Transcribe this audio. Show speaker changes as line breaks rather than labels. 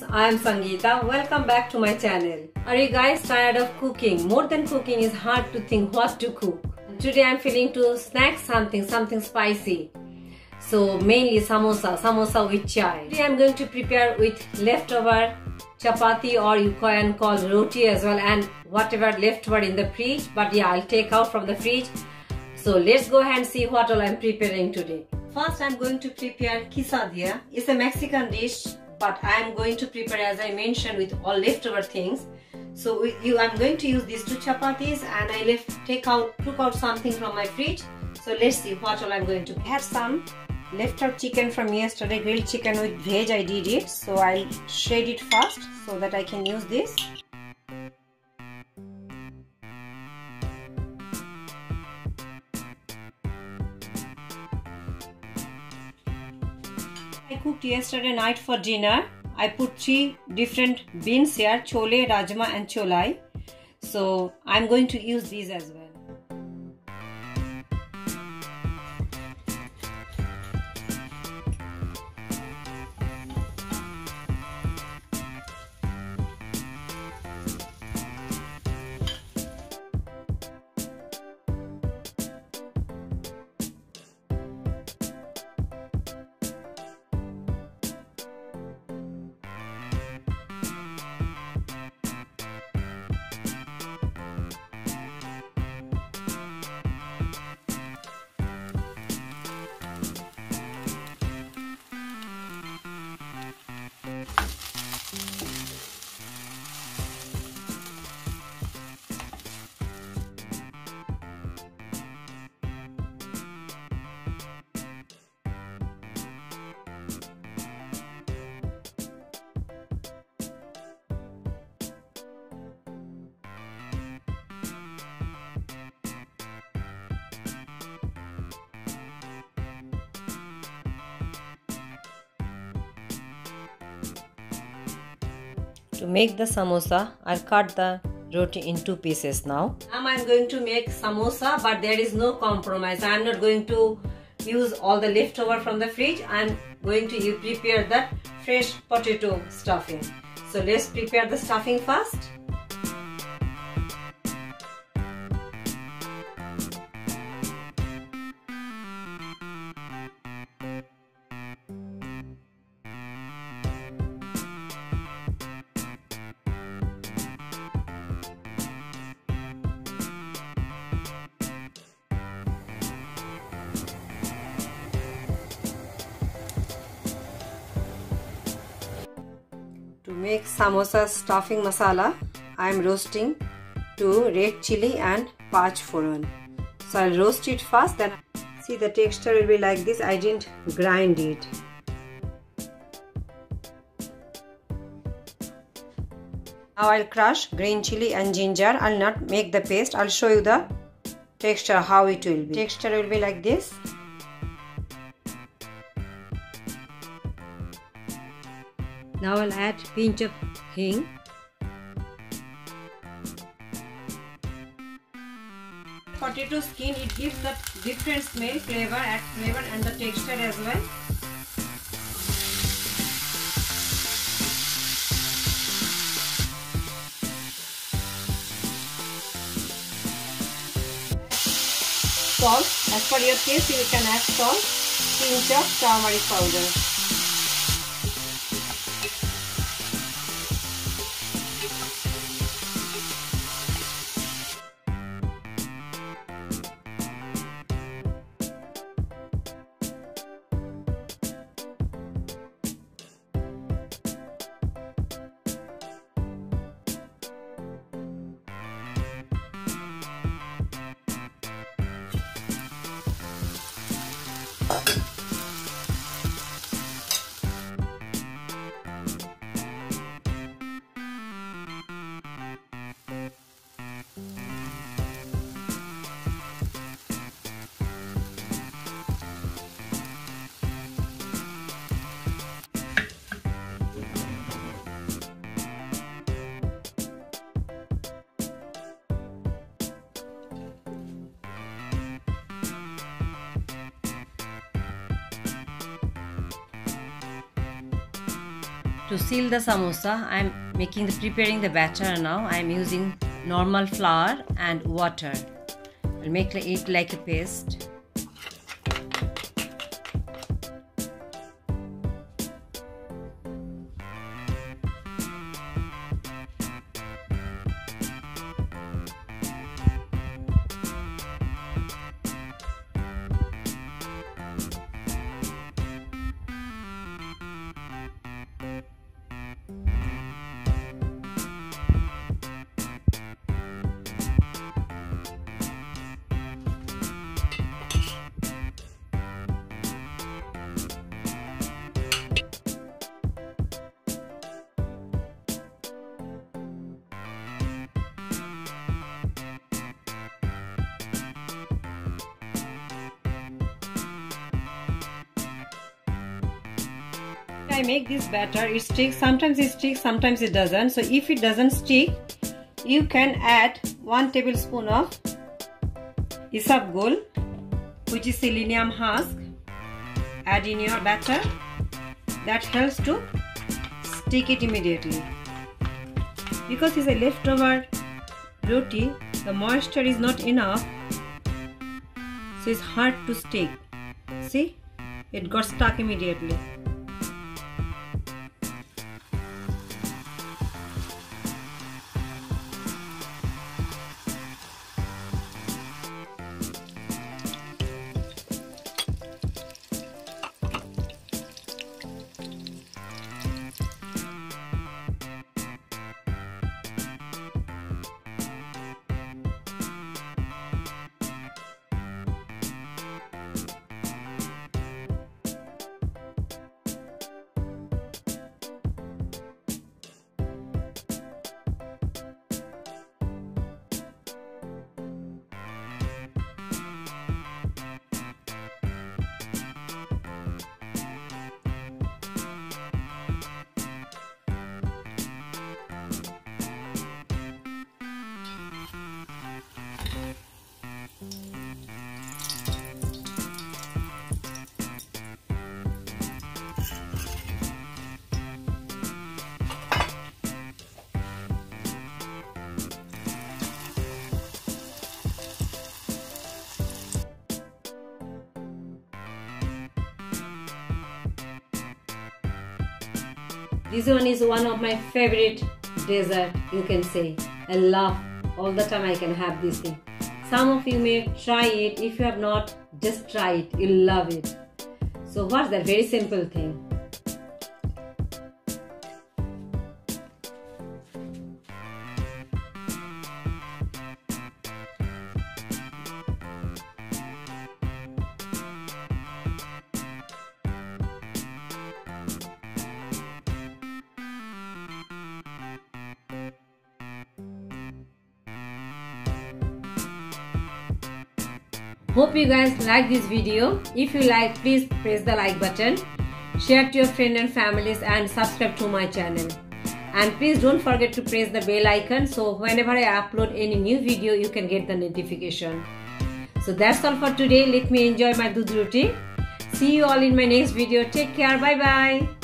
I am Sangita. Welcome back to my channel. Are you guys tired of cooking? More than cooking is hard to think what to cook. Today I am feeling to snack something spicy. So mainly samosa with chai. Today I am going to prepare with leftover chapati, or you can call roti as well, and whatever leftover in the fridge. But yeah, I'll take out from the fridge. So let's go ahead and see what all I am preparing today. First I am going to prepare quesadilla. It's a Mexican dish, but I am going to prepare, as I mentioned, with all leftover things. So I'm going to use these two chapatis, and I took out something from my fridge. So let's see what all I'm going to. I had some leftover chicken from yesterday, grilled chicken with veg. I did it, so I'll shred it first so that I can use this. I cooked yesterday night for dinner. I put 3 different beans here: chole, rajma and cholai. So I'm going to use these as well. To make the samosa, I'll cut the roti in 2 pieces now. Now I'm going to make samosa, but there is no compromise. I'm not going to use all the leftover from the fridge. I'm going to prepare that fresh potato stuffing. So let's prepare the stuffing first. To make samosa stuffing masala, I am roasting 2 red chili and 5 foron. So I'll roast it first, then see the texture will be like this. I didn't grind it. Now I'll crush green chili and ginger. I'll not make the paste. I'll show you the texture, how it will be. Texture will be like this. Now I'll add pinch of hing. Potato skin, it gives the different smell, flavor, adds flavor and the texture as well. Salt, as per your taste you can add salt, pinch of turmeric powder. To seal the samosa, I am preparing the batter now. I am using normal flour and water. I'll make it like a paste. I make this batter, it sticks, sometimes it doesn't. So if it doesn't stick, you can add 1 tablespoon of isabgol, which is selenium husk. Add in your batter. That helps to stick it immediately. Because it's a leftover roti, the moisture is not enough, so it's hard to stick. See, it got stuck immediately. This one is one of my favorite dessert, you can say. I love all the time I can have this thing. Some of you may try it. If you have not, just try it. You'll love it. So what's that? Very simple thing. Hope you guys like this video. If you like, please press the like button, share to your friends and families, and subscribe to my channel. And please don't forget to press the bell icon, so whenever I upload any new video, you can get the notification. So that's all for today. Let me enjoy my doodh roti. See you all in my next video. Take care. Bye bye.